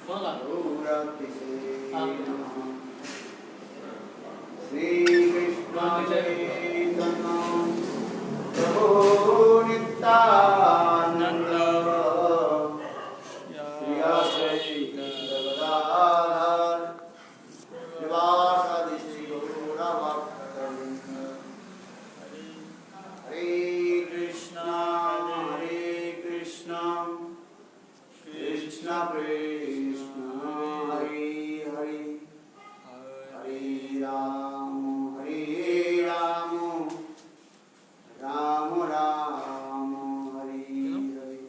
गौरतिसे नमः। श्री कृष्ण चैतन्य प्रभु नित्यानंद श्री अद्वैत गदाधर श्रीवासादि श्री गौरभक्तवृंद। हरे कृष्णा कृष्ण कृष्ण हरे हरे हरे राम राम राम हरे हरे।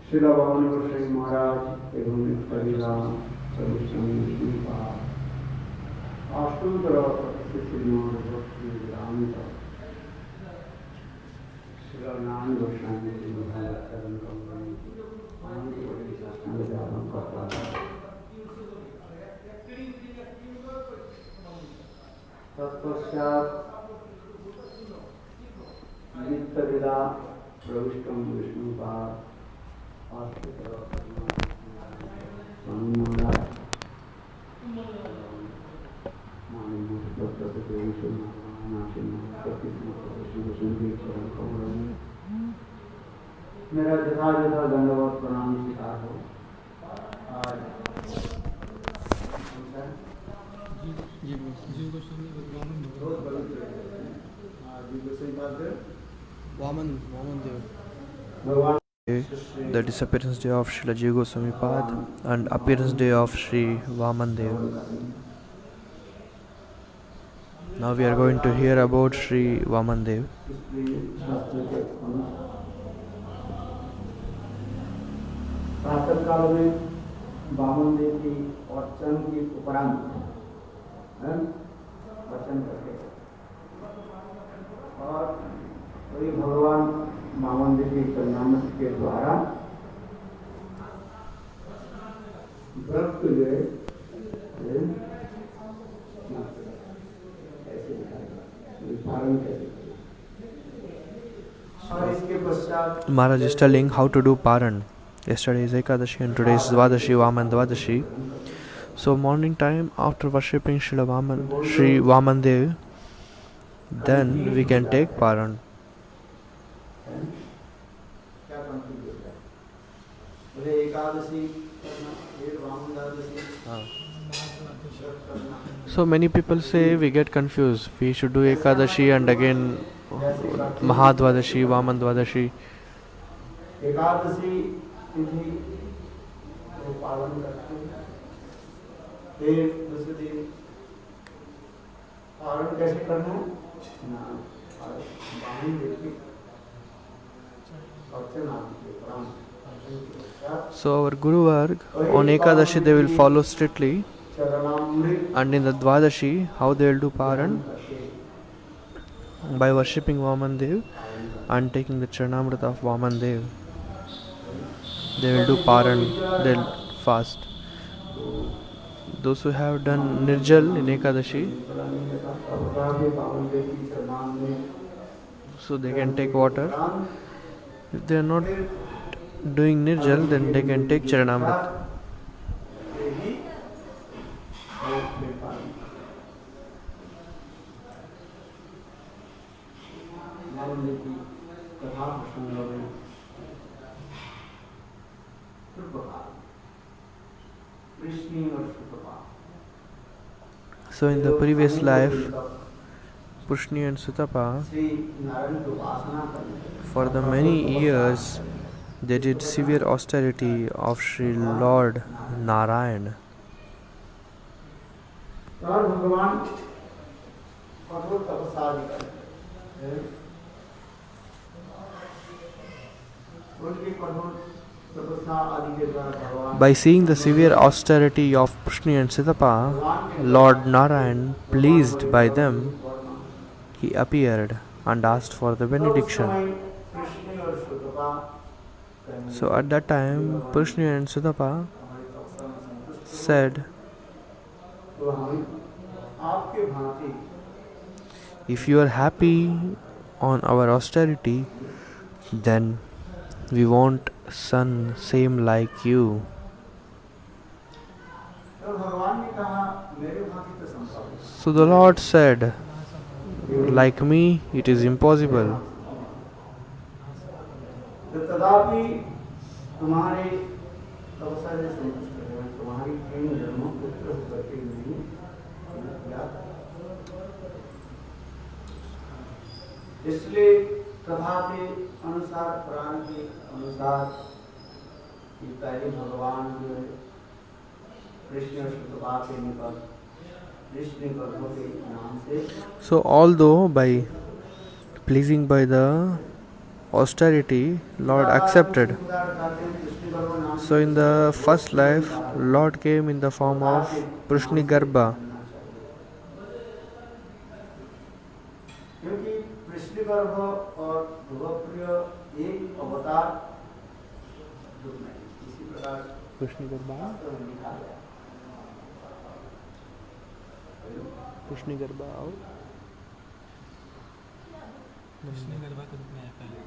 श्रील भगवान गोसाई महाराज एवं हरिराम सर्वोत्तम विष्णुपाद आष्टोत्तर श्रीमान भक्ति वेदांत श्रील नाम गोस्वामी जी महाराज चरण कमल तत्पश्चात नित्य विदा प्रविष्टम विष्णुपाद मेरा जथा जथा दंडवत प्रणाम स्वीकार हो। आज the disappearance day of Srila Jiva Goswami Pad and appearance day of Sri Vaman Dev. Now we are going to hear about Sri Vaman Dev. प्रातः काल में वामन देव की अर्चन के उपरांत वचन करते और वही भगवान वामन देव के चरणामृत के द्वारा व्रत जो है ऐसे पालन कैसे और इसके पश्चात Maharaj is telling how to do Paran. Yesterday is Ekadashi and today is Dvadashi, Vaman Dvadashi. So morning time after worshipping Sri Vaman Dev, then we can take Paran. So many people say we get confused. We should do Ekadashi and again Mahadvadashi, Vaman Dvadashi. Ekadashi तिथि को पालन करते हैं। फिर दूसरे दिन पालन कैसे करना है ना वामन देव की अर्चना के उपरांत। So our Guru Varg on Ekadashi they will follow strictly, and in the Dvadashi how they will do Paran by worshipping Vaman Dev and taking the Charanamrita of Vaman Dev. They will do Paran, they'll fast. Those who have done Nirjal in Ekadashi, so they can take water. If they are not doing Nirjal, then they can take Charanamrita. So in the previous life, Pushni and Sutapa, for the many years, they did severe austerity of Sri Lord Narayan. By seeing the severe austerity of Pushni and Sitapa, Lord Narayan, pleased by them, he appeared and asked for the benediction. So at that time, Prishni and Sudapa said, तो हम आपके भांति if you are happy on our austerity, then we want son same like you. तो भगवान ने कहा मेरे भांति तो संभव है। So the Lord said, like me, it is impossible. तो तदापि तुम्हारे तपस्या से संतुष्ट है, तुम्हारी तीन जन्मों पुत्र होकर के नहीं किया। इसलिए कथा के अनुसार, पुराण के अनुसार कि पहले भगवान जो है कृष्ण सुतपा के निकट कृष्ण गर्भ के नाम से। So although by pleasing by the austerity, Lord accepted. So in the first life, Lord came in the form of Prishni Garbha. क्योंकि कृष्ण गर्भ और ध्रुवप्रिय एक अवतार रूप में इसी प्रकार Prishni Garbha? लिखा गया। Prishni Garbha और कृष्ण गर्भा के रूप में आया पहले।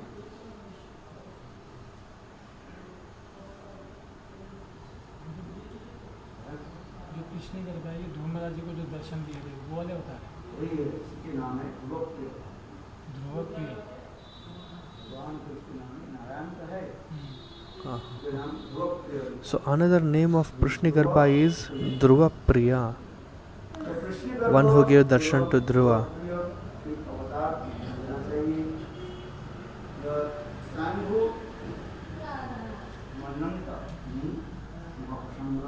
जो कृष्ण गर्भा है, ये ध्रुवराज जी को जो दर्शन दिए थे वो वाले होता है। वही है, इसके नाम है ध्रुवप्रिय। ध्रुवप्रिय भगवान कृष्ण नाम है, नारायण का है, Ah. उसके नाम ध्रुवप्रिय। So another name of Prishni Garbha is Dhruva Priya, तो कृष्ण गर्भ one who gave darshan to Dhruva. ध्रुवप्रिय एक अवतार होना चाहिए। जो स्वयंभू मनंता महाप्रसंग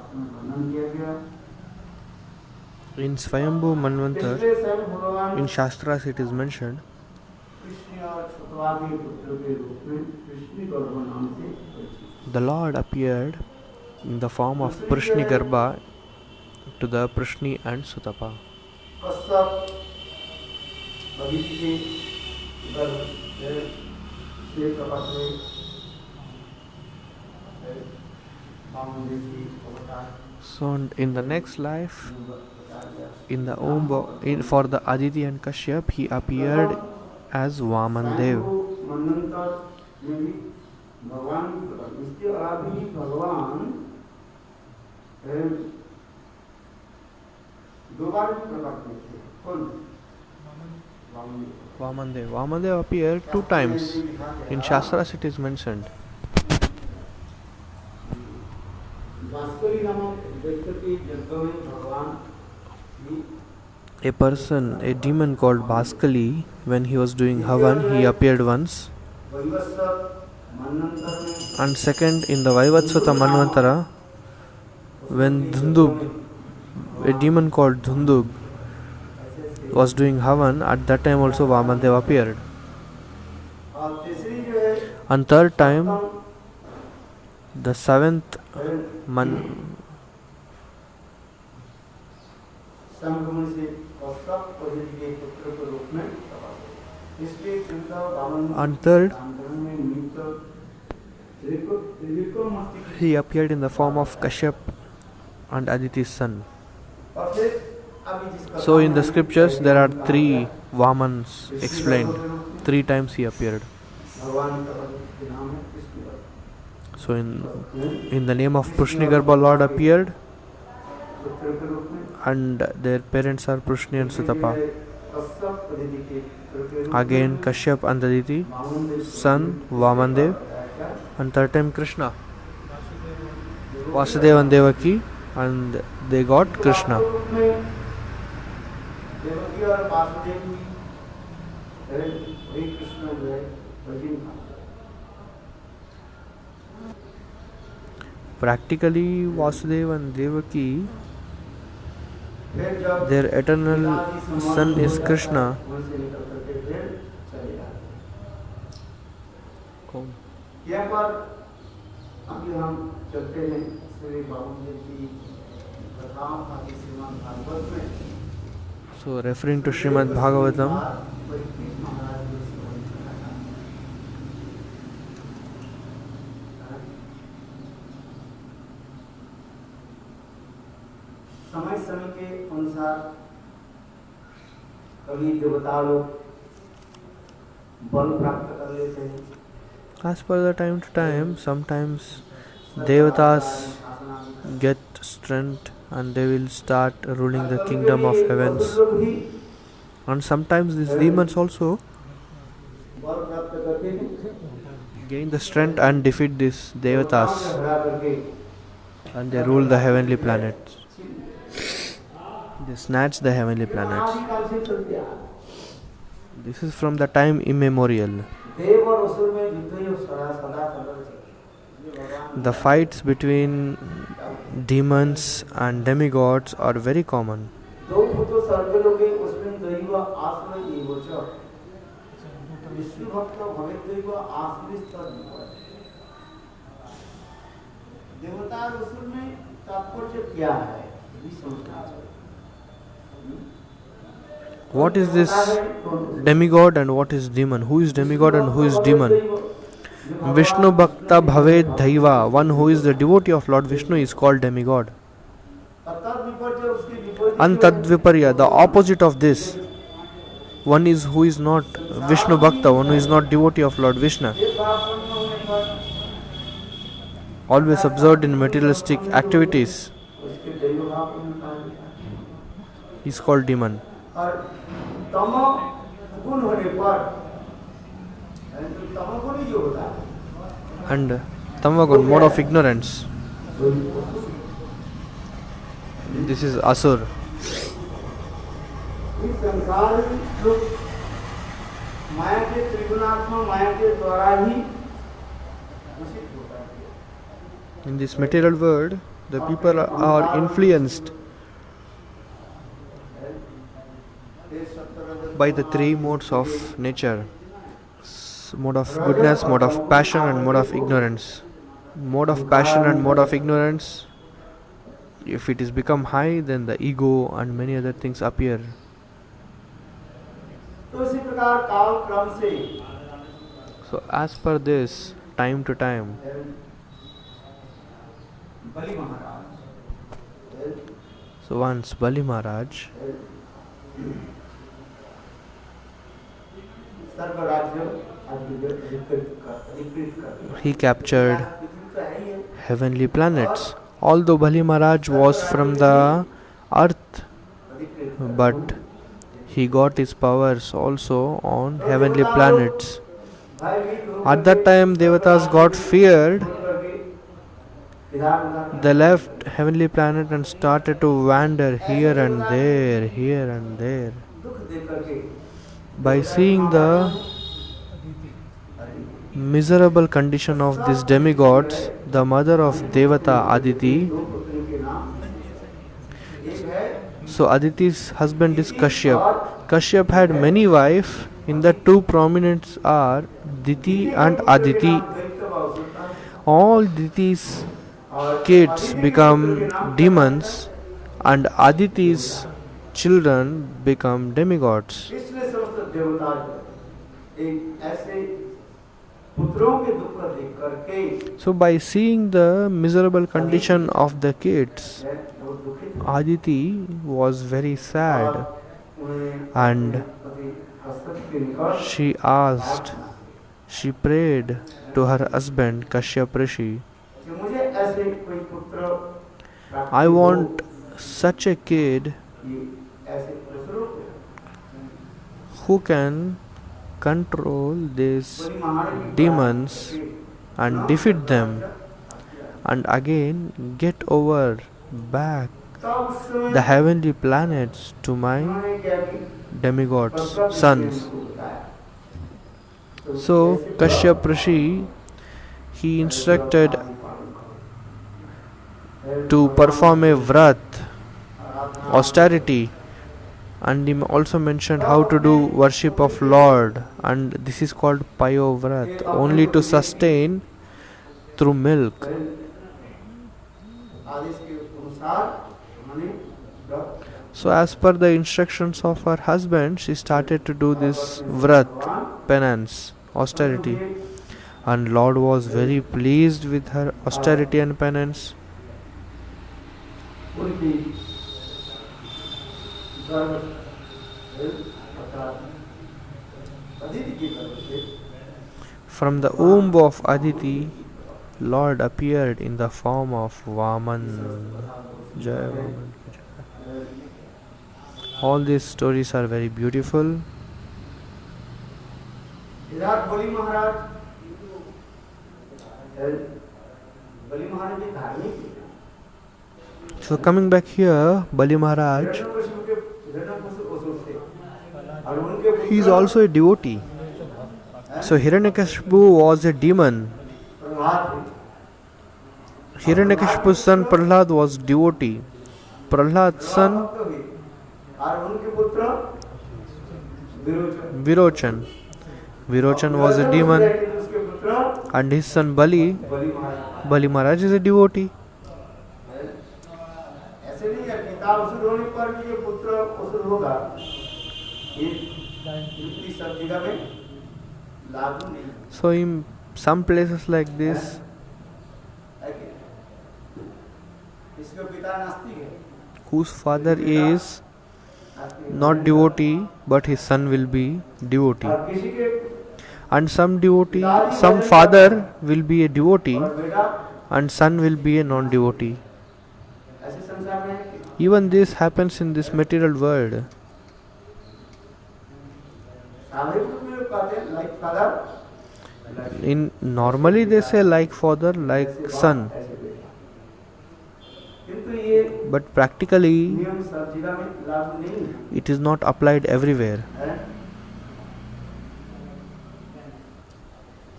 अपना वर्णन किया गया। In Swayambhu Manvantar, इसलिए स्वयं भगवान in Shastras it is mentioned, Krishna और सुतपा के पुत्र के रूप में कृष्ण गर्भ नाम से परिचित। the Lord appeared in the form of Prishni Garbha to the Prishni and Sutapa. Kashyap Aditi के गर्भ से प्रकट हुए वामदेव अवतार। So in the next life, in the for the Aditi and Kashyap, he appeared as Vamandev. मनंतर में भी भगवान की प्रकट, इसके अलावा भी भगवान दो बार भी प्रकट हुए थे। कौन? Vamdev. Vamandev appeared 2 times. In Shastras it is mentioned. वास्तविक नामक व्यक्ति के यज्ञ में भगवान भी A person, a demon called Bhaskali, when he was doing Havan, he appeared once. Vaivasvata मनंतर में And second, in the Vaivatsvata Manvantara, when Dhundub, a demon called Dhundub, was doing Havan, at that time also Vamandev appeared. और तीसरी जो है And third time, the seventh संगमन से कश्यप पद्धति के पुत्र के रूप में प्रकट हुए। इसलिए चिंता वामन And third, आंदोलन में निमित्त त्रिविक्रम मस्तिष्क। he appeared in the form of Kashyap and Aditi's son. और फिर अभी जिस कथा So in the में scriptures there are 3 Vamans explained. 3 times he appeared. भगवान का के नाम है कृष्ण गर्भ। So in the name of Prishni Garbha, Lord appeared, पुत्र के रूप में and their parents are Prishni and Sutapa. Kashyap पद्धति के पुत्र के रूप Again में Kashyap and Aditi, Vamdev son Vamandev, and third time Krishna, Vasudeva and Devaki, and they got Krishna. Devaki और वासुदेव वही कृष्ण जो है वही था। Practically Vasudeva and Devaki, फिर जब their eternal son is Krishna. उनसे निकल करके फिर चले जाते। कौन? यहाँ पर अभी हम चलते हैं श्री बाबूजी की कथाओं का श्रीमद् भागवत में। So referring to Srimad Bhagavatam, महाराज समय समय के अनुसार कभी देवता लोग बल प्राप्त कर लेते हैं। As per the time to time, sometimes devatas get strength and they will start ruling the kingdom of heavens. लोग भी And sometimes these demons also बल प्राप्त करके gain the strength and defeat these devatas हरा करके and they rule the heavenly planets. They snatch the heavenly planets. अनादिकाल से चलते आ रहे हैं। This is from the time immemorial. देव और असुर में युद्ध ही सदा सदा सदा चलते हैं। The fights between demons and demigods are very common. दो भूतो सर्वलोके उसमें दैव आश्रय एवच विष्णु भक्त भवेत् दैव आश्रय तद्। देवता और असुर में तात्पर्य क्या है ये समझना चाहिए। What is this demigod and what is demon? Who is demigod and who is demon? Vishnu Bhakta Bhaved Dhaiva, one who is the devotee of Lord Vishnu is called demigod. Antadviparya, the opposite of this, one is who is not Vishnu Bhakta, one who is not devotee of Lord Vishnu, always absorbed in materialistic activities, is called demon. और तम गुण होने पर तमोगुण जो होता है And Tamagun, mode of ignorance. This is Asur. इस संसार में लोग माया के त्रिगुणात्मक माया के द्वारा ही दूषित होता है। In this material world, the people are influenced by the three modes of nature: mode of goodness, mode of passion, and mode of ignorance. Mode of passion and mode of ignorance, if it is become high, then the ego and many other things appear. तो इसी प्रकार काल क्रम से So as per this, time to time, Bali Maharaj so once Bali Maharaj सर्व राज्य अधिकृत कर he captured heavenly planets. Although Bali Maharaj was from the earth, but he got his powers also on heavenly planets. At that time, Devatas got feared. They left heavenly planet and started to wander here and there, here and there. By seeing the miserable condition of these demigods, the mother of Devata, Aditi, so Aditi's husband is Kashyap. Kashyap had many wives. In the two prominent are Diti and Aditi. All Diti's kids become demons and Aditi's children become demigods. इसलिए समस्त देवता एक ऐसे पुत्रों के दुख को देख करके So by seeing the miserable condition of the kids, वो दुखित Aditi was very sad and she asked, she prayed to her husband Kashyap Rishi, कि मुझे ऐसे कोई पुत्र प्राप्त I हो want such a kid कि ऐसे पुत्रों को who can control these बड़ी महारानी demons and defeat them and again get over back तब उस समय the heavenly planets to my उन्होंने क्या कि demigods, sons. So Kashyap Rishi, he instructed to perform a vrat, austerity, and he also mentioned how to do worship of Lord, and this is called Payo Vrat, only to sustain through milk. आदेश के अनुसार उन्होंने व्रत So as per the instructions of her husband, she started to do this vrat, penance, austerity, and Lord was very pleased with her austerity and penance. उनकी गर्भ अदिति की गर्भ से From the womb of Aditi, Lord appeared in the form of Vaman. Jai Vaman. All these stories are very beautiful. इधर बलि महाराज भी धार्मिक थे। So coming back here, Bali Maharaj, Hiranyakashipu के असुर थे और उनके he is also a devotee. So Hiranyakashipu was a demon. Prahlad थे। Hiranyakashipu's son Prahlad was devotee. Prahlad's son भक्त हुए और उनके पुत्र Virochan Virochan. Virochan was a demon उसके पुत्र and his son Bali. Bali Maharaj. Bali Maharaj is a devotee. ऐसे नहीं है पिता असुर होने पर भी ये पुत्र असुर होगा, ये युक्ति सब जगह में लागू नहीं So in some places like this, है कि इसका पिता नास्तिक है, whose father is नास्तिक है। not devotee but his son will be devotee. और किसी के And some devotee, some father will be a devotee और बेटा and son will be a non-devotee. ऐसे संसार में है कि Even this happens in this material world. स्वाभाविक रूप में लोग कहते हैं like father In normally they say like father, like son, किंतु ये but practically नियम सब जगह में लागू नहीं है, it is not applied everywhere. है?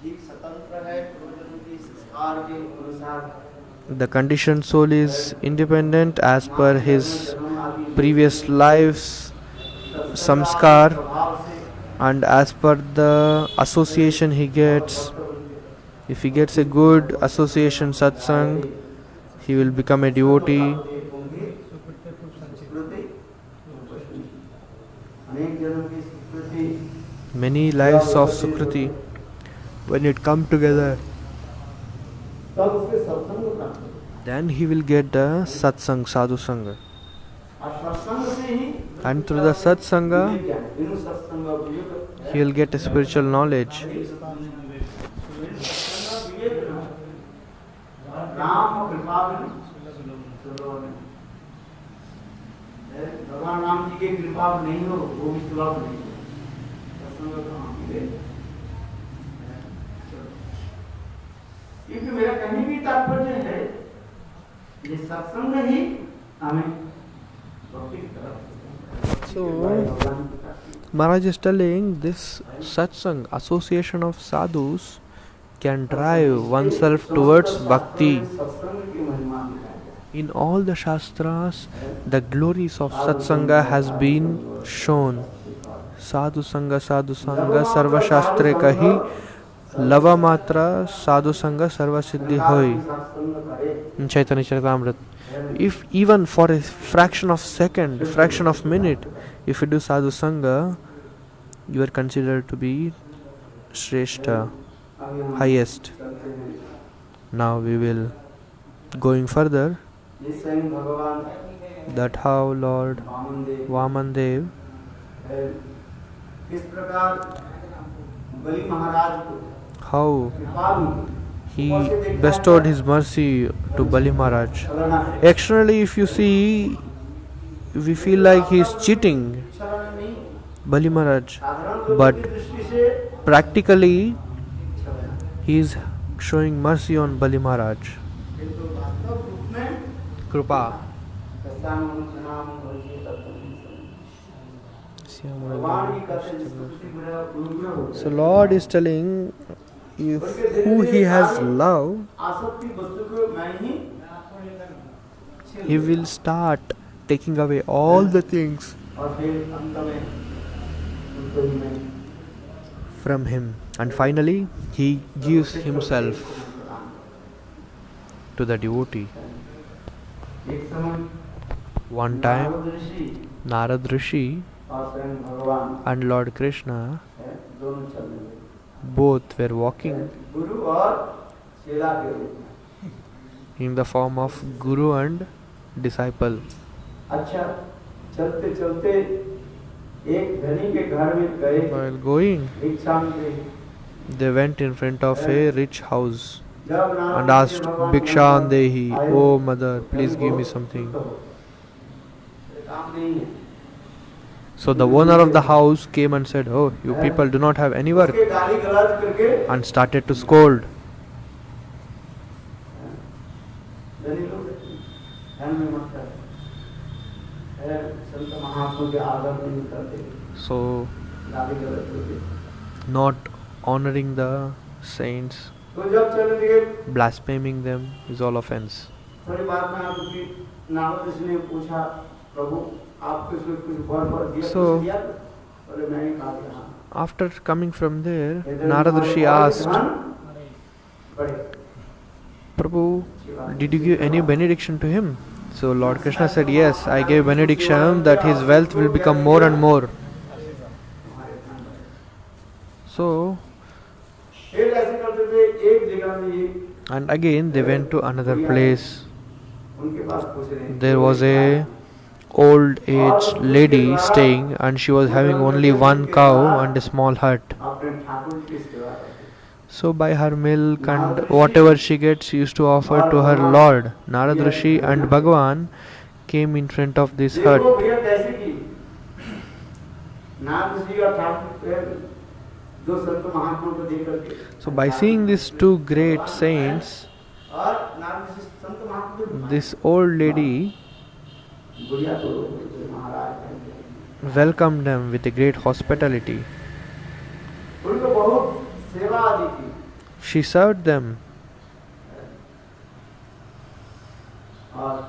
जीव स्वतंत्र है पूर्वजन्म के संस्कार के अनुसार, The conditioned soul is independent as per his previous life's samskar प्रभाव से and as per the association he gets. If he gets a good association satsang, he will become a devotee. अनेक जन्म की स्वीकृति Many lives of Sukriti, when it come together, तब उसके सत्संग प्राप्त होगा। then he will get the satsang, sadhu sangha. और सत्संग से ही And through the satsanga, विवेक ज्ञान, बिनु सत्संग विवेक he will get a spiritual knowledge. Ram कृपा बिनु सुलभ नहीं। भगवान राम जी की कृपा नहीं हो वो भी सुलभ नहीं है। सत्संग कहाँ मिले? क्योंकि मेरा कहीं भी तात्पर्य है ये सत्संग ही हमें भक्ति की तरफ So, भगवान की प्राप्ति। Maharaj is telling this satsang, association of sadhus, can drive oneself towards bhakti. सत्संग की महिमा दिखाई जाए। In all the shastras, the glories of satsanga has been shown. Sadhu sanga, sarva shastre kahi, lava matra, sadhu sanga, sarva siddhi hoi. सत्संग करे In Chaitanya Charitamrita. If even for a fraction of second, fraction of minute, if you do sadhu sanga, you are considered to be Shrestha, अभी हम highest. चलते हैं। Now we will going further ये स्वयं भगवान that how Lord Vaman Dev Vaman Dev, है, किस प्रकार बलि महाराज को how कृपा भी he bestowed his mercy to Bali Maharaj. छलना Externally, if you see, we feel like he is cheating छलना नहीं, Bali Maharaj. साधारण लोगों But की दृष्टि से practically, छलना, he is showing mercy on Bali Maharaj. किंतु वास्तव रूप में Krupa. नाम भगवान की कहते हैं जिसको किसी मेरा गुरु हो So Lord is telling if who he has loved, आसक्ति वस्तु को मैं ही he will start taking away all the things और फिर अंत में उनको ही मैं from him. And finally, he gives himself to the devotee. एक समय One time, नारद ऋषि Narad Rishi और स्वयं भगवान and Lord Krishna है, दोनों चल रहे both were walking गुरु और चेला के रूप में। in the form of Guru and disciple. अच्छा चलते चलते एक धनी के घर में गए, While going, भिक्षा में they went in front of a rich house जब नारद and जी asked, भगवान Bhikshandehi, आए, oh mother, please give me something. काम नहीं है। So the owner of the house came and said, oh, you people do not have any work, उसके गाली गलौज करके and started to scold. धनी लोग ध्यान में मत कर, संत महात्मा के आदर नहीं करते, So गाली गलौज करके। not honoring the saints, तो जब चले गए, blaspheming them is all offense. थोड़ी बात में आप की नारद जी ने पूछा, प्रभु आपको इसमें कुछ वर दिया, So- कुछ दिया? बोले मैंने कहा कि हाँ। After coming from there, इधर Narad हमारे Rishi और asked, धन बढ़े। Prabhu, did you give any benediction to him? So Lord Krishna said, yes, I gave benediction that his wealth will become more and more. So, फिर ऐसे करते थे, एक जगह में ये and again they went to another place. उनके पास पूछ रहे हैं, There was a old aged lady staying and she was having only one cow and a small hut. अपने ठाकुर की सेवा करते। So by her milk and whatever she gets, she used to offer to her Lord. Narad Rishi and Bhagavan came in front of this hut. देखो भैया कैसे की नारद जी और ठाकुर दो संत महात्मा को देख करके, So by seeing these two great saints, और नारद जी संत महात्मा को this old lady बुढ़िया तो महाराज welcomed them with a great hospitality. उनको बहुत सेवा दी थी। She served them. और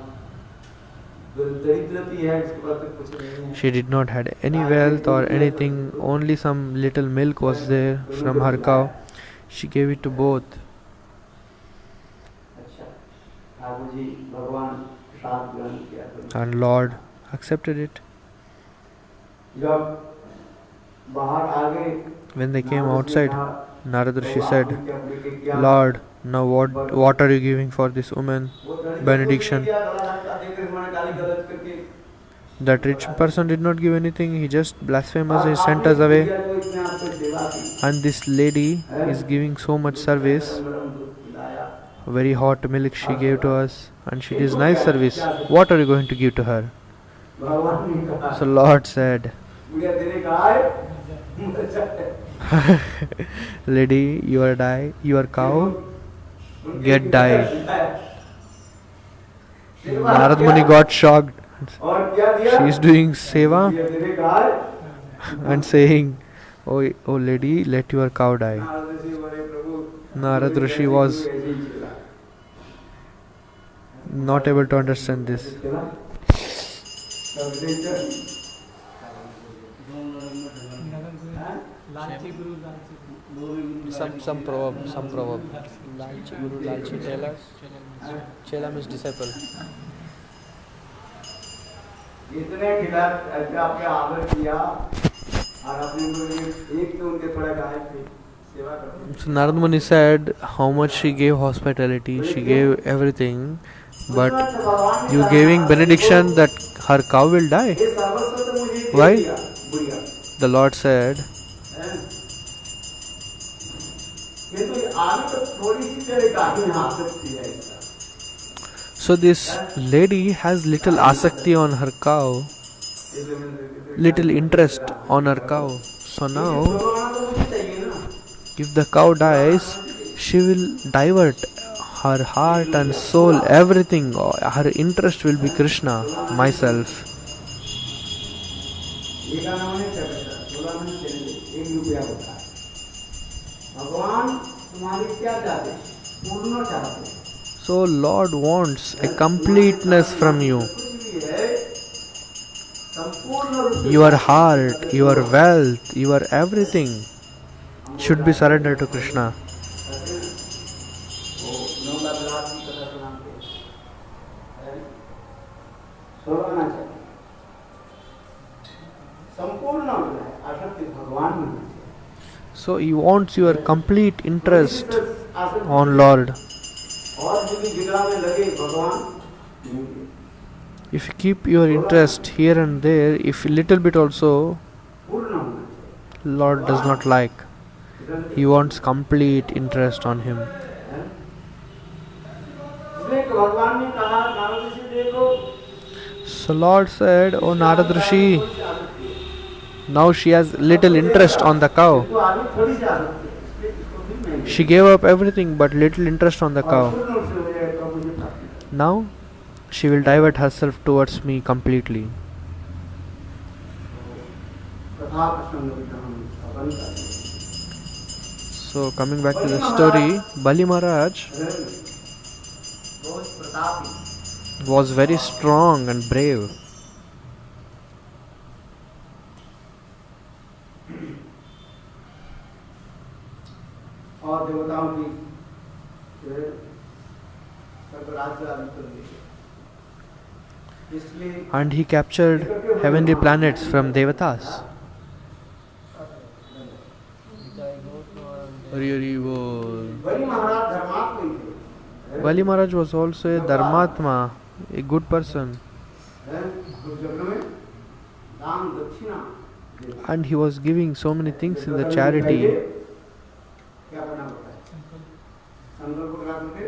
जो दरिद्रती है इसके बाद तो कुछ नहीं है। She did not had any wealth or anything, only some little milk was there from her cow. She gave it to both. अच्छा, ठाकुर जी भगवान प्रसाद ग्रहण किया तो And Lord accepted it. जब बाहर आ गए, When they came outside, Narad Rishi तो said, आपने क्या बोले कि क्या- Lord, now what are you giving for this woman? वो दरिद्र benediction. को दिया, गला रखा, देख कर हमारे गाली गलौज करके, That rich person did not give anything, he just blasphemed us, he sent us आपने away. दिया जो इसने आपको सेवा की, And this lady is giving so much service. गरम दूध पिलाया, Very hot milk she gave to us, and she gives nice service. What are you going to give to her? भगवान ने कहा, So Lord said, बुढ़िया तेरे गाय मर जाए। Lady, your cow उनके get died. सेवा Narad किया, Muni got shocked. और क्या दिया? She is doing seva बुढ़िया तेरे गाय, and saying, oh lady, let your cow die. Narad ji बोले, प्रभु, Narad Rishi was ऐसे ही चला। not able to understand this. चला। तब देखकर, हाँ? लालची गुरु लालची गुरु। Some proverb. Lalchi Guru, Lalchi Chela. Chela means disciple. इतने खिला ऐसे आपके आदर किया और अपने को एक तो उनके थोड़ा गाय थे सेवा करते। So Narad Muni said how much she gave hospitality, she gave everything, but you giving benediction that her cow will die. ये सर्वस्व तो मुझे दे Why? दिया, बुढ़िया। The Lord said, हैं? ये तो आगे तो थोड़ी सी तेरे गाय में आसक्ति है इसका। so this lady has little asakti on her cow, little interest on her cow. So now, भगवान तो मुझे चाहिए ना। if the cow dies, she will divert her heart and soul, everything. Her interest will be Krishna, myself. ये गाना मैंने क्या कहता है? बोला मैंने चलिए, 1 रुपया होता है। भगवान तुम्हारी क्या चाहते हैं? पूर्ण चाहते हैं। So Lord wants a completeness from you. कुछ भी है, संपूर्ण रूप से Your heart, your wealth, your everything should be surrendered to Krishna. वो नौला विलास की कथा सुनाते हैं। सुनाना चाहिए। संपूर्ण आसक्ति भगवान में होनी चाहिए। So He wants your complete interest आसक्ति on Lord. और जो भी जिगरा में लगे भगवान नहीं। If you keep your interest here and there, if little bit also, पूर्ण होना चाहिए। Lord does not like. He wants complete interest on him. हैं? इसलिए तो भगवान ने कहा नारद ऋषि देखो So Lord said, "Oh Narad Rishi, थोड़ी सी आदत थी। now she has little interest on the cow. तो आदमी थोड़ी सी आदत थी, इसलिए इसको भी मैं She gave up everything but little interest on the और cow. पूर्ण रूप से हो जाए तो मुझे प्राप्त है। Now she will divert herself towards me completely." कथा प्रसंग भी तो हम श्रवण करते हैं। So coming back to the story, Bali Maharaj बहुत प्रतापी was very strong and brave. और देवताओं की सब राज्य आदि कर दिए। इसलिए And he captured heavenly planets from Devatas. Hari Hari Bol. बलि महाराज धर्मात्मा ही थे। Bali Maharaj was also a Dharmatma, a good person, उस जगह में दान दक्षिणा देते। and he was giving so many things in the charity. क्या करना होता है? संकल्प करा करके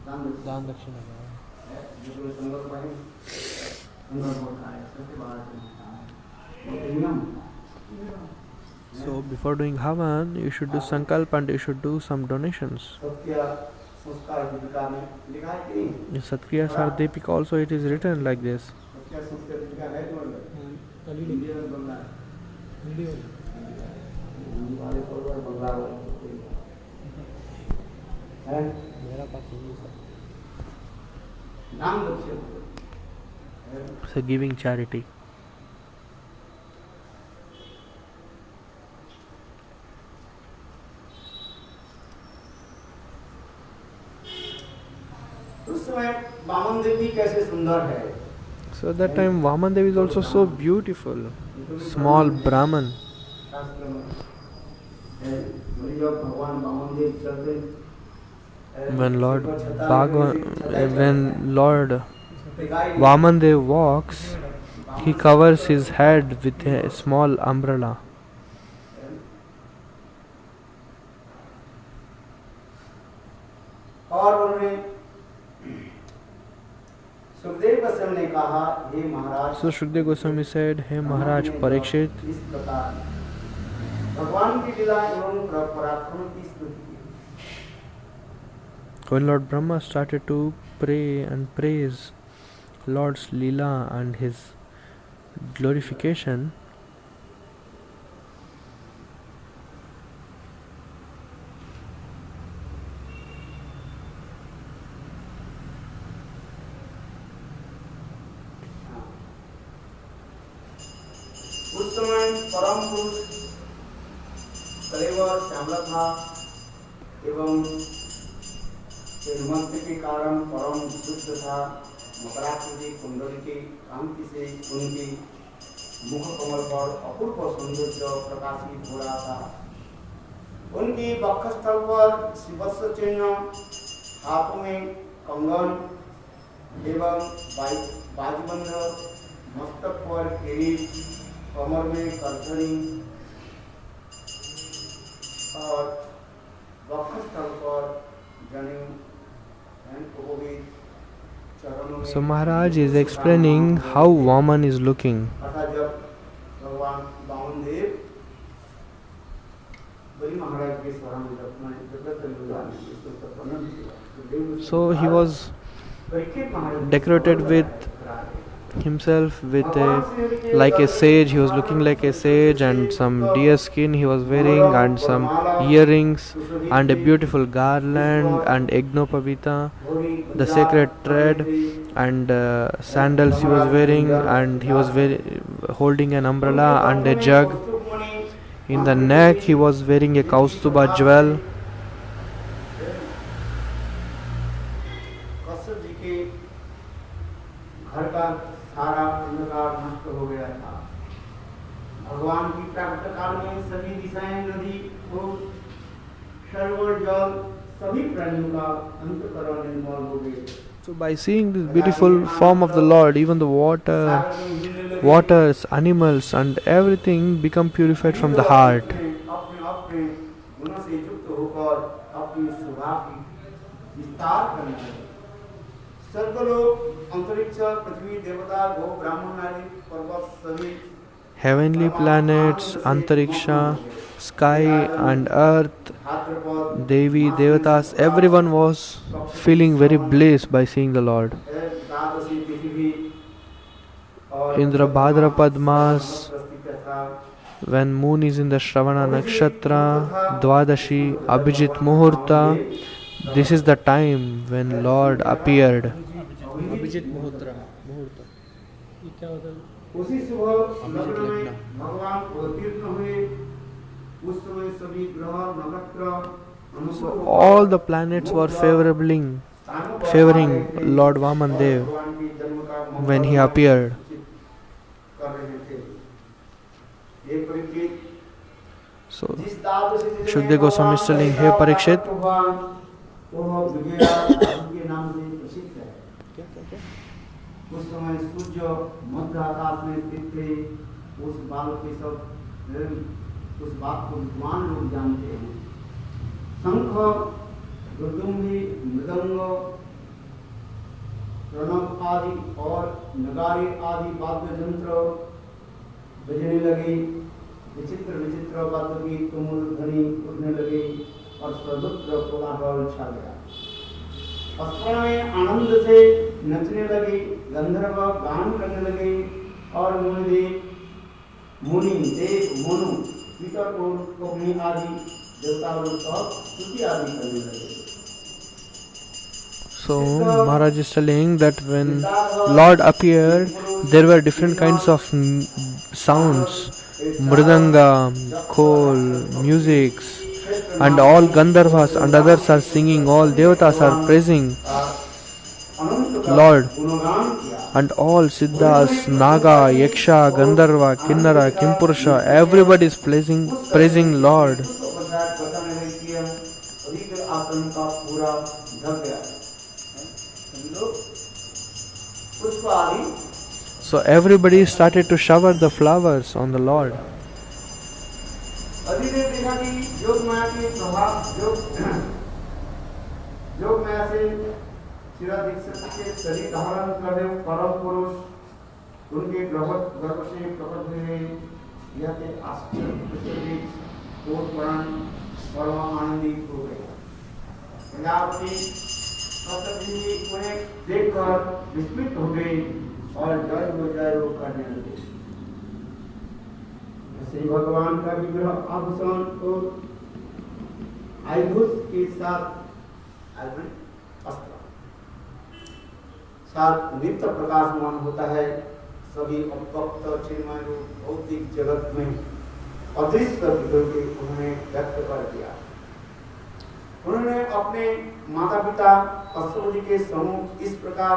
दान दक्षिणा जो कोई संकल्प है संकल्प होता है सबके बाहर से ये नियम। So before doing Havan, you should do Sankalp and you should do some donations. सत्य संस्कार दीपिका में लिखा है कि नहीं? In Satkriya Sardepika also it is written like this. सत्य संस्कार दीपिका है तो हिंदी में बोलना है। हिंदी वाले को और बंगला वाले को है मेरा पास हिंदी है। नाम दक्षिणा So giving charity. उस समय वामन देवी कैसे सुंदर है। So at that time Vaman Dev is also so beautiful. Small Brahman. शास्त्र में जब भगवान वामन देव चलते When Lord Vaman Dev walks, he covers his head with a small umbrella. और उन्होंने सुखदेव गोस्वामी ने कहा हे महाराज। So Shukdev Goswami said, "Hey Maharaj Parikshit, इस प्रकार भगवान की लीला एवं पराक्रम की स्तुति की। when Lord Brahma started to pray and praise Lord's Leela and his glorification, उस समय परम पुरुष कलेवर श्यामला था एवं हेमंत के कारण परम शुद्ध था। मकराकृति कुंडली की कांति से उनकी मुख कमल पर अपूर्व सौंदर्य प्रकाशित हो रहा था। उनकी वक्षस्थल पर शिवस्व चिन्ह, हाथों में कंगन एवं बाजूबंध, मस्तक पर किरीट, कमर में करधनी और वक्षस्थल पर जनेऊ चरणों में। so Maharaj is explaining how Vaman is looking. अर्थात जब भगवान वामन देव बलि महाराज के स्वयं So he was decorated with himself with like a sage. He was looking like a sage, and some deer skin he was wearing, and some earrings, and a beautiful garland, and Egnopavita, the sacred thread, and sandals he was wearing, and he was holding an umbrella and a jug. In the neck he was wearing a Kaustuba jewel. Kashyap ji के घर का सारा अंधकार नष्ट हो गया था। भगवान की प्राप्त काल में सभी दिशाएं, नदी, फूल, सरोवर, जल, सभी प्राणियों का अंतकरण निर्मल हो गए। So by seeing this beautiful form of the Lord, even the waters, animals, and everything become purified from the heart. अपने अपने गुणों से युक्त होकर अपनी स्वभाव की विस्तार करने लगे। सर्वलोक, अंतरिक्ष, पृथ्वी, देवता, गो, ब्राह्मण आदि पर्वत सभी Heavenly planets, Antariksha, sky and earth, Bhadrapad Devi, Devatas, everyone was feeling very blessed by seeing the Lord. द्वादशी पृथ्वी और In the Bhadrapad Mas, प्रस्थित था। when moon is in the Shravana Nakshatra, Dwadashi, Abhijit Muhurta, this is the time when Lord appeared. Abhijit मुहूर्त ये क्या होता है? उसी सुबह लग्न में भगवान अवतीर्ण हुए। उस समय सभी ग्रह नक्षत्र So all the planets were favoring Lord Vamandev when he appeared. So Shukdev Goswami is telling, "Hey Parikshit, उस समय सूर्य मध्य आकाश में स्थित थे। उस बालक के सब उस बात को विद्वान लोग जानते हैं। शंख, दुर्दुम्भी, मृदंग, प्रणव आदि और नगारे आदि वाद्य यंत्र बजने लगे। विचित्र विचित्र वाद्य की तुमुल ध्वनि उठने लगे और सर्वत्र कोलाहल छा गया। अस्त्र में आनंद से नचने लगे, गंधर्व गान करने लगे और मुनि देव मनु कीटक कोमनी आदि देवता लोग सब स्तुति आदि करने लगे। So Maharaj is telling that when Lord appeared, there were different kinds of sounds, mridanga, khol, musics, and all Gandharvas and others are singing, all Devatas are praising Lord, and all Siddhas, Naga, Yaksha, Gandharva, Kinnara, Kimpurusha, everybody is praising Lord. So everybody started to shower the flowers on the Lord. शरीर धारण करे परम पुरुष उनके गर्भ से प्रकट हुए। यह के आश्चर्य पुराण परम आनंदित हो गए। प्रजापति सप्तऋषि उन्हें देखकर विस्मित हो गए और जय हो करने लगे। श्री भगवान का विग्रह आभूषण और आयुध के साथ नित्य प्रकाशमान होता है। सभी अव्यक्त चिन्मय रूप भौतिक जगत में अदृश्य विग्रह के उन्होंने व्यक्त कर दिया। उन्होंने अपने माता पिता अश्व जी के सम्मुख इस प्रकार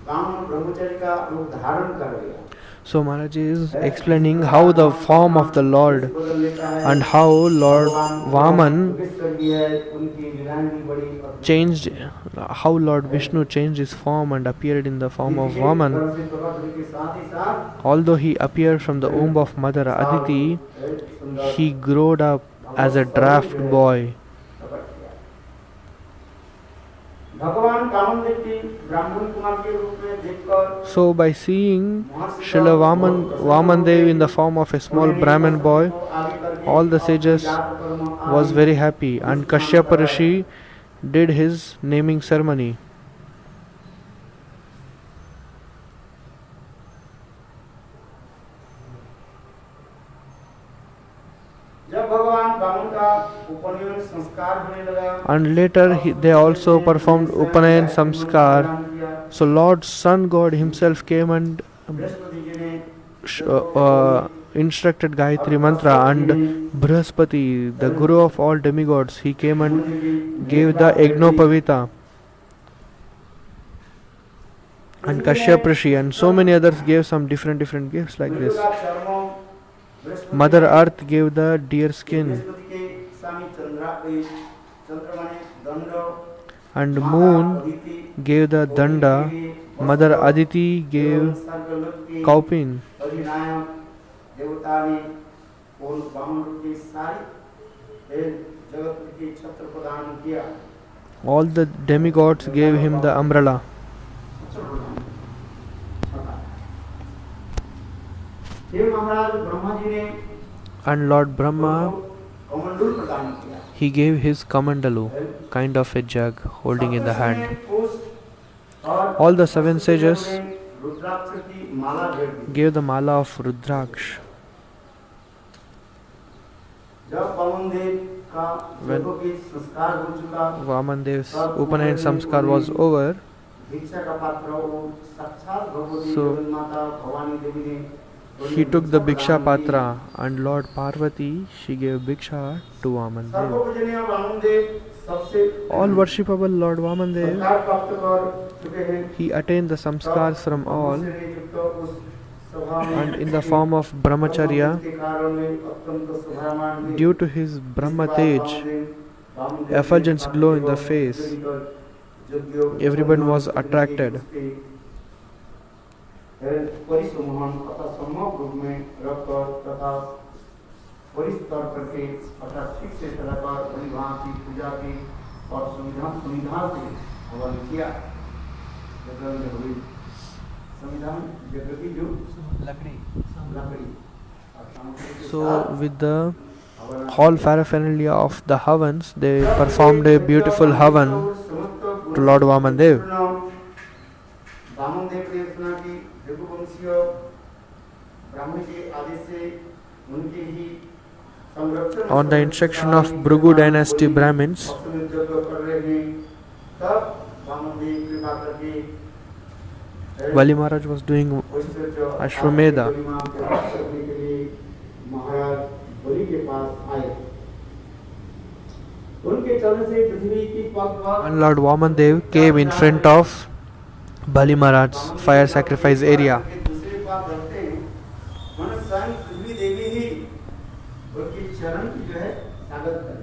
ब्राह्मण ब्रह्मचर्य का रूप धारण कर लिया। So Maharaj is explaining how the form of the Lord and how Lord Vaman changed, how Lord Vishnu changed his form and appeared in the form of Vaman. Although he appeared from the womb of Mother Aditi, he grew up as a draft boy. So by seeing Srila Vamandev in the form of a small Brahmin boy, all the sages was very happy, and Kashyapa Rishi did his naming ceremony. And later they also performed Upanayan Samskar. So Lord Sun God himself came and instructed Gayatri Mantra, and Brihaspati, the Guru of all demigods, he came and gave the Yajnopavita. And Kashyap Rishi and so many others gave some different gifts like this. Mother Earth gave the deer skin, and moon gave the danda, Mother Aditi gave Kaupin. अधिनायक देवता ने और बामन रूप की सारी जगत की छत्र प्रदान किया। All the demigods gave him the umbrella. फिर महाराज ब्रह्मा जी ने And Lord Brahma, कमंडल प्रदान किया। he gave his kamandalu, kind of a jug holding in the hand. All the 7 sages रुद्राक्ष की माला भेंट दी। gave the mala of Rudraksh. जब वामन देव का When यज्ञोपवीत संस्कार हो चुका, Vamandev's Upanayana Samskar was over, भिक्षा का पात्र वो साक्षात भगवती So, जगन्माता भवानी देवी ने he took the Bhiksha Patra, and Lord Parvati, she gave Bhiksha to Vamandev. सर्वपूजनीय Vaman देव सबसे All worshipable Lord Vamandev, संस्कार प्राप्त कर चुके हैं। he attained the samskars from all, मनुष्य ने युक्त उस सभा में and in the form of brahmacharya, के कारण में अत्यंत शोभायमान हुए। due to his Brahma Tej, effulgence glow in the face, everyone was attracted. परिसमोहन अथवा सम्मोह रूप में रखकर तथा परिस्तर करके अर्थात ठीक से सदाकर परिवार की पूजा की और संविधान से हवन किया। जगह में हुई संविधान जगह की जो लकड़ी So, with the whole paraphernalia of the Havans, they performed a beautiful Havan to Lord Vamandev. Vamandev ने सुना कि रघुवंशीय ब्राह्मण के आदेश से उनके ही संरक्षण On the instruction of Bhrigu dynasty Brahmins, कर रहे हैं, तब वामनदेव कृपा करके Bali Maharaj was doing Ashwamedha. महाराज बलि के पास आए। उनके चरण से पृथ्वी की पग And Lord Vamandev came in front of Bali Maharaj's fire sacrifice area. दूसरे बात करते हैं, मन स्वयं पृथ्वी देवी ही उनके चरण की जो है स्वागत करें।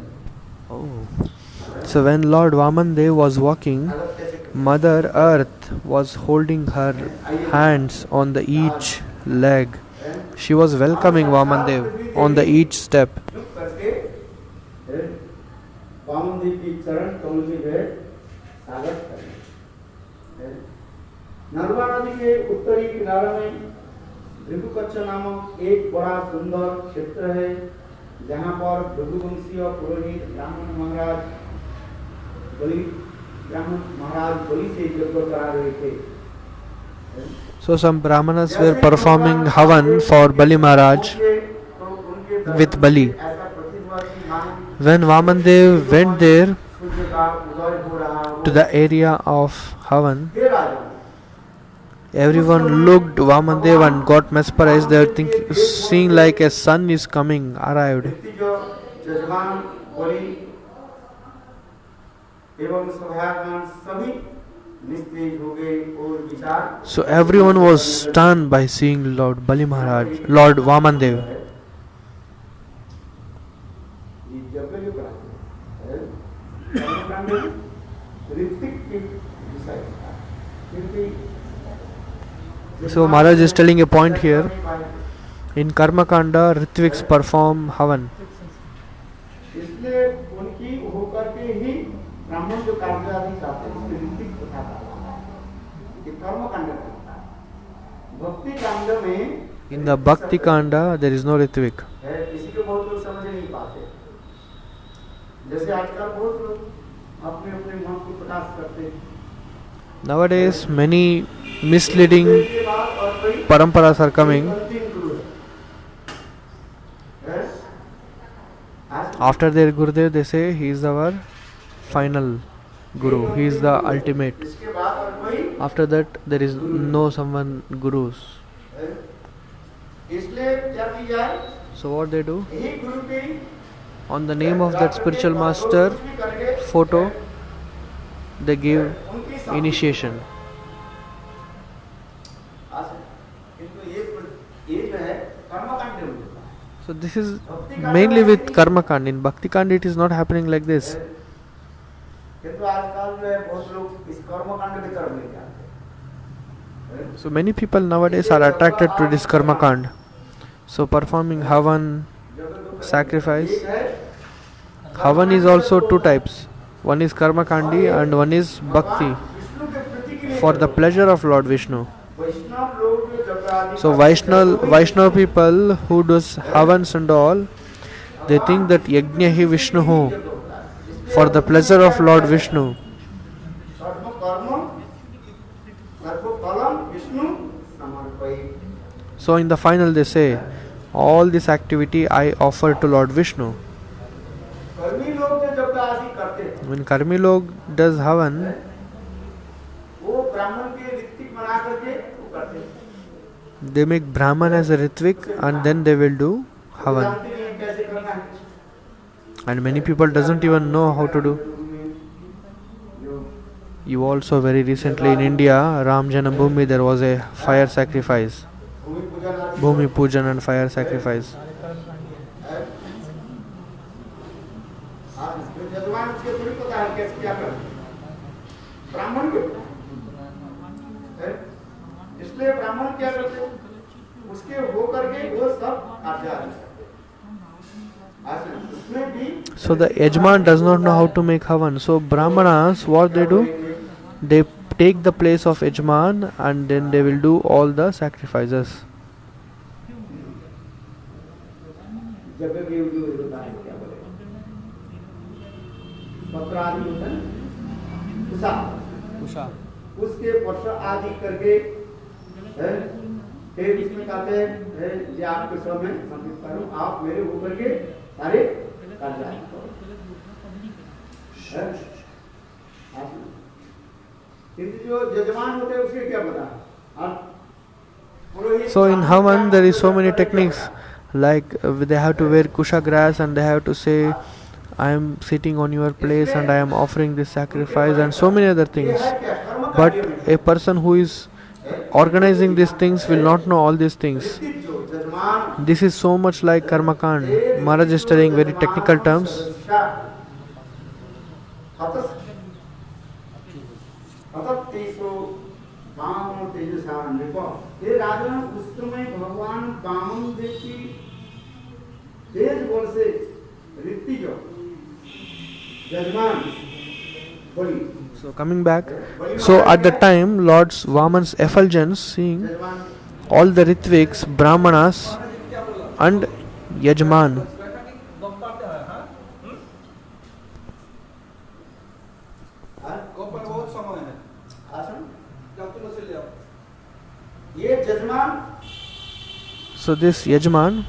So when Lord Vamandev was walking, स्वागत कैसे करें? Mother Earth was holding her hands on the each leg. She was welcoming Vamandev on the each step. चुप करके वामनदेव की चरण कमल में जो है स्वागत करें। नर्मदा नदी के उत्तरी किनारे में भृगुकच्छ नामक एक बड़ा सुंदर क्षेत्र है, जहाँ पर भृगुवंशीय पुरोहित ब्राह्मण महाराज बलि से यज्ञ करा रहे थे। So some Brahmanas were performing Havan for Bali Maharaj with Bali. ऐसा प्रतीत हुआ कि मानो When Vamandev went there सूर्य का उदय हो रहा हो। to the area of Havan, hey Raja, everyone looked Vamandev and got mesmerized. They were seeing like a sun is coming, arrived. व्यक्ति जो जजमान बलि एवं सभागान सभी निस्तेज हो गए और विचार So everyone was stunned by seeing Lord Bali Maharaj, Lord Vamandev. ये जब जो कराते हैं कर्मकांड ऋतिक के विषय क्योंकि So Maharaj is telling a point here. In Karma Kanda, Ritviks perform Havan. इसलिए उनकी होकर के ही ब्राह्मण जो कार्य आदि चाहते हैं उसमें ऋतिक प्रथा का ये कर्म कांड करता है। भक्ति कांड में In the Bhakti Kanda, there is no Ritvik. है, इसी को बहुत लोग समझ नहीं पाते। जैसे आजकल बहुत लोग अपने अपने मन को प्रकाश करते हैं। Nowadays, many misleading इसके बाद और कोई paramparas are coming. अंतिम गुरु है। आज After their Gurudev, they say he is our final Guru. He is the ultimate. इसके बाद और कोई After that, there is no someone Gurus. है। इसलिए क्या किया जाए? So what they do? यही गुरु की On the name of that spiritual master photo, they give initiation. किंतु ये जो है कर्मकांड में होता है। So this is mainly with Karma Kand. In Bhakti Kand, it is not happening like this. किंतु आजकल जो है बहुत लोग इस कर्मकांड की तरफ ले जाते हैं। So many people nowadays are attracted to this karma kand. So performing havan, sacrifice. Havan is also two types. One is karma kandi and one is bhakti, for the pleasure of Lord Vishnu. So Vaishnav people who does havans and all, they think that yajna hi Vishnuhu, for the pleasure of Lord Vishnu. So in the final they say, all this activity I offer to Lord Vishnu. When karmi log does havan, they make Brahman as a ritvik and then they will do havan. And many people doesn't even know how to do. You also very recently in India, Ram Janambhoomi, there was a fire sacrifice. Bhumi Pujan and fire sacrifice. इसलिए ब्राह्मण क्या करते उसके हो करके वो सब कार्य So the Yajman does not know how to make havan. So Brahmanas, what they do? They take the place of Yajman and then they will do all the sacrifices. उसके वर्ष आदि करके फिर इसमें कहते हैं ये आपके समय समर्पित करूं, आप मेरे ऊपर के सारे कार्य जो जजमान होते हैं उसके क्या पता। So in havan there is so many techniques, like they have to wear kusha grass and they have to say, I am sitting on your place and I am offering this sacrifice, and so many other things. But a person who is organizing these things will not know all these things. This is so much like karma kand. Maharaj is telling very technical terms. So coming back, so at the time Lord Vaman's effulgence, seeing all the Ritviks, Brahmanas and Yajman. So this Yajman,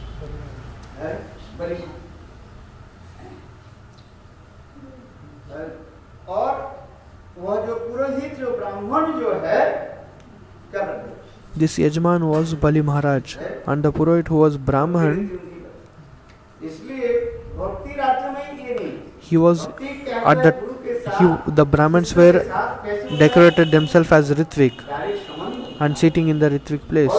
this Yajman was Bali Maharaj, and the Purohit who was Brahman, he was at the Brahmins were decorated themselves as Ritvik and sitting in the Ritvik place.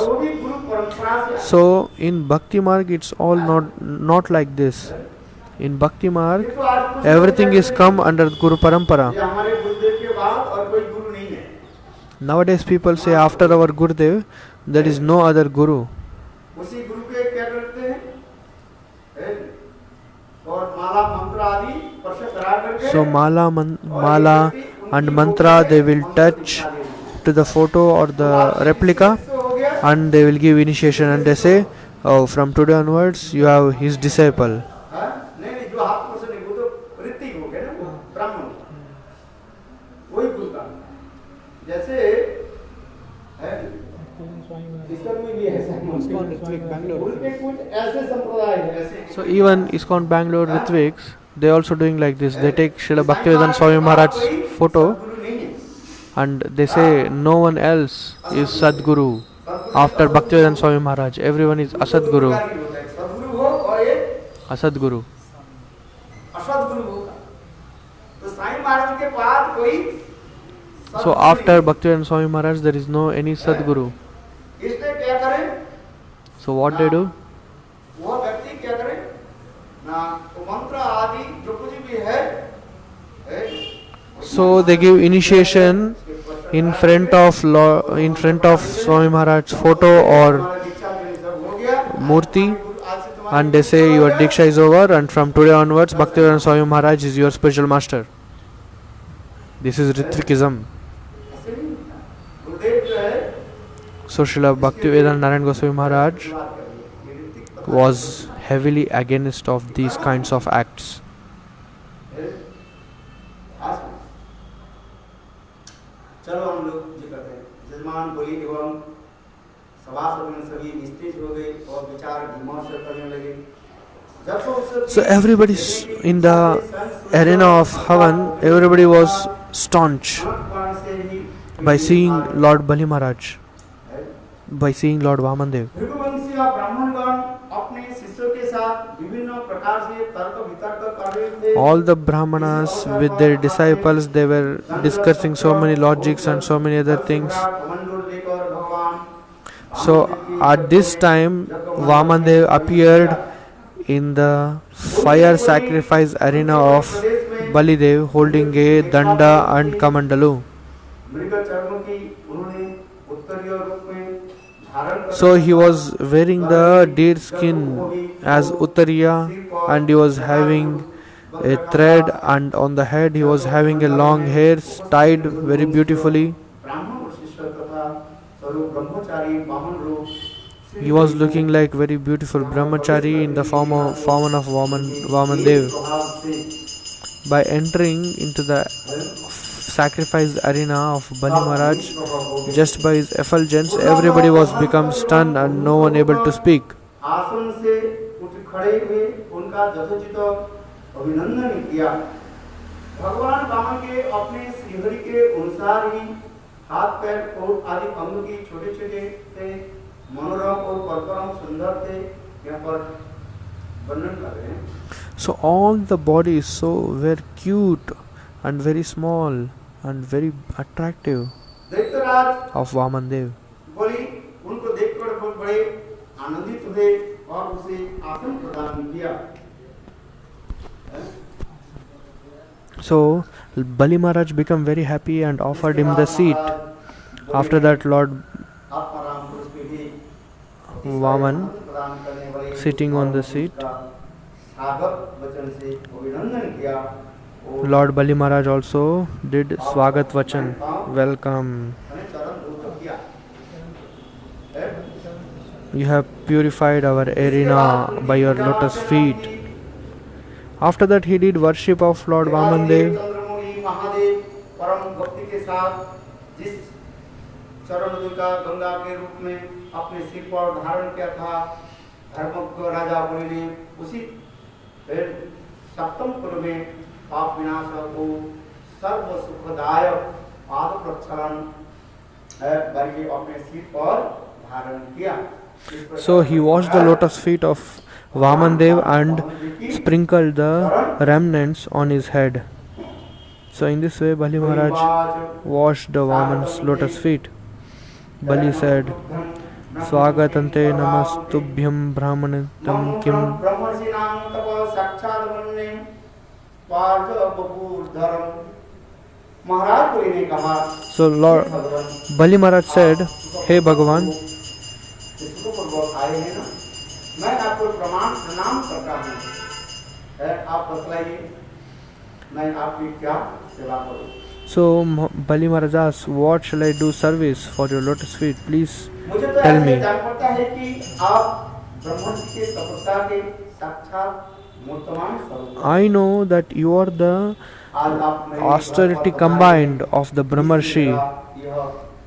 So in Bhakti Marg it's all not like this. In Bhakti Marg everything is come under Guru Parampara. Nowadays people say after our Gurudev there is no other Guru. So mala and mantra they will touch to the photo or the replica and they will give initiation, and they say, oh, from today onwards you have his disciple. So even ISKCON Bangalore Ritviks, they also doing like this. They take Srila Bhaktivedanta Swami Maharaj's photo and they say no one else is Sadguru after Bhaktivedanta Swami Maharaj. Everyone is Asadguru. Asadguru. So after Bhaktivedanta Swami Maharaj there is no any Sadguru. So what they do? So they give initiation in front of Swami Maharaj's photo or murti, and they say your diksha is over, and from today onwards Bhaktivedanta Swami Maharaj is your spiritual master. This is Ritvikism. So Srila Bhaktivedanta Narayan Goswami Maharaj was heavily against of these kinds of acts. चलो हम लोग जी करते हैं। जजमान बोली एवं सभासद में सभी निस्तेज हो गए और विचार विमर्श करने लगे। So everybody in the arena of Havan, everybody was staunch by seeing Lord Bali Maharaj, by seeing Lord Vamandev. All the Brahmanas with their disciples, they were discussing so many logics and so many other things. So at this time, Vamandev appeared in the fire sacrifice arena of Balidev holding a danda and kamandalu. So he was wearing the deer skin as uttariya, and he was having a thread, and on the head he was having a long hair tied very beautifully. He was looking like very beautiful brahmachari in the form of Vamandev. By entering into the sacrifice arena of Bali Maharaj, just by his effulgence, everybody was become stunned and no one able to speak. So all the bodies were cute and very small and very attractive of Vamandev. So Bali Maharaj became very happy and offered him the seat. After that, Lord Vaman sitting on the seat, Lord Bali Maharaj also did Swagat Vachan, welcome. You have purified our arena by your lotus feet. After that he did worship of Lord Vamandev. अपने सिर पर धारण किया था। धर्मज्ञ राजा बलि ने उसी सप्तम कुल में पाप विनाश को सर्व सुखदायक पाद प्रक्षालन करके अपने सिर पर धारण किया। So he washed the lotus feet of Vamandev and sprinkled the remnants on his head. So in this way Bali Maharaj washed the Vaman's lotus feet. Bali said, Swagatante namastubhyam brahmanatam kim. So Lord Bali Maharaj said, Hey Bhagavan, so Bali Maharaj asked, what shall I do service for your lotus feet? Please tell me. I know that you are the austerity combined of the Brahmarshi,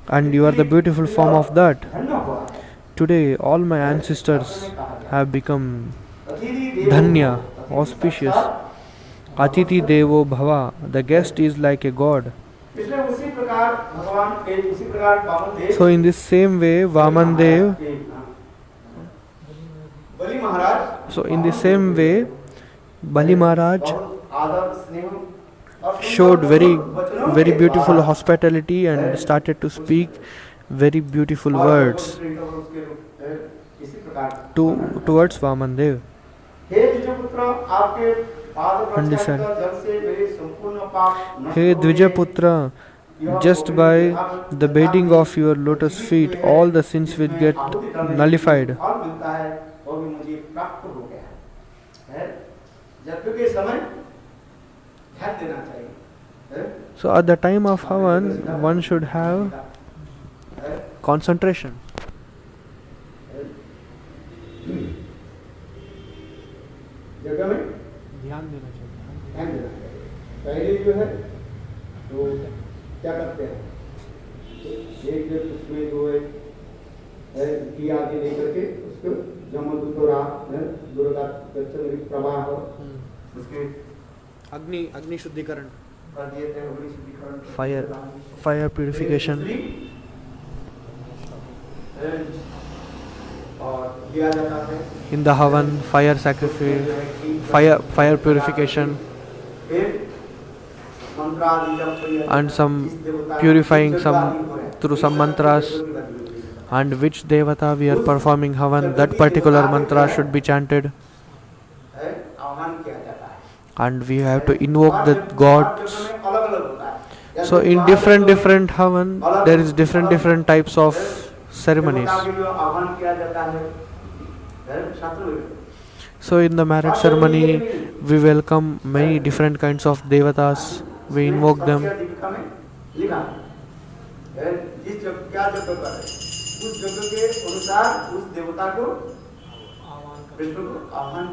and you are the beautiful form of that. Today all my ancestors have become dhanya, auspicious. Atiti Devo Bhava, the guest is like a god. So in this same way Vamandev, Bali Maharaj showed very beautiful hospitality and started to speak very beautiful words towards Vamandev. पाद And he प्रक्षालन said, जल से मेरे संपूर्ण पाप नष्ट Hey हो गए। Dvijaputra, just by the bathing of your lotus feet, all the sins will get nullified. फल मिलता है वो भी मुझे प्राप्त हो गया है। जब के समय ध्यान देना चाहिए। So at the time of Havan, one should have concentration. जगह में ध्यान देना चाहिए। ध्यान देना चाहिए। पहले जो है तो क्या करते हैं, एक उसमें जो है घी आदि लेकर के उसको जमदूतोरा दुर्गा प्रवाह उसके Agni Shuddhikaran. कर दिए थे, अग्नि शुद्धिकरण, Fire purification. और दिया जाता है In the Havan, fire sacrifice, fire purification, मंत्र आदि जप किया and some purifying through some mantras. And which devata we are performing Havan, that particular mantra should be chanted. आह्वान किया जाता है। And we have to invoke the gods. अलग अलग होता है। So in different Havan, there is different types of ceremonies. आह्वान किया जाता है शास्त्र में। So in the marriage ceremony, we welcome many different kinds of devatas. We invoke them. लिखा है जिस जग क्या जग कर रहे उस जग के अनुसार उस देवता को विष्णु को आह्वान।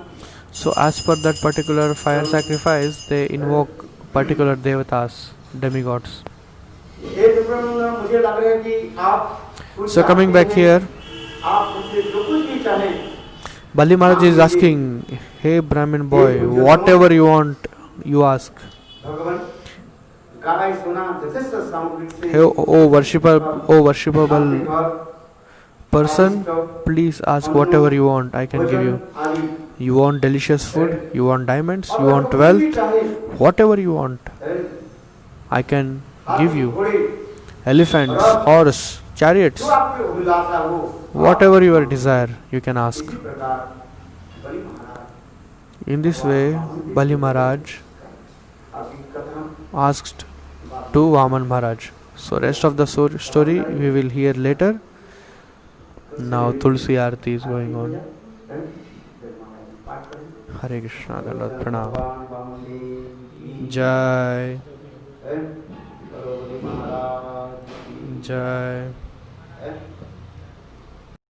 So as per that particular fire sacrifice, they invoke particular devatas, demigods. ये मुझे लग रहा है कि आप So coming back here, आप मुझसे जो कुछ भी चाहें Bali Maharaj is asking, hey Brahmin boy, whatever you want, you ask. भगवान गाय सोना यथेष्ट सामग्री से Hey, oh worshipable person, please ask whatever you want, I can give you. You want delicious food, you want diamonds, you want wealth, whatever you want, I can give you. Elephants, horse, chariots, जो आपकी अभिलाषा हो whatever your desire, you can ask. इसी प्रकार बलि महाराज In this way, Bali Maharaj आपकी कथा asked to Vaman Maharaj. So rest of the story we will hear later. Now Tulsi Aarti is going on. Hare Krishna, Dandavat Pranam. Jai, Jai.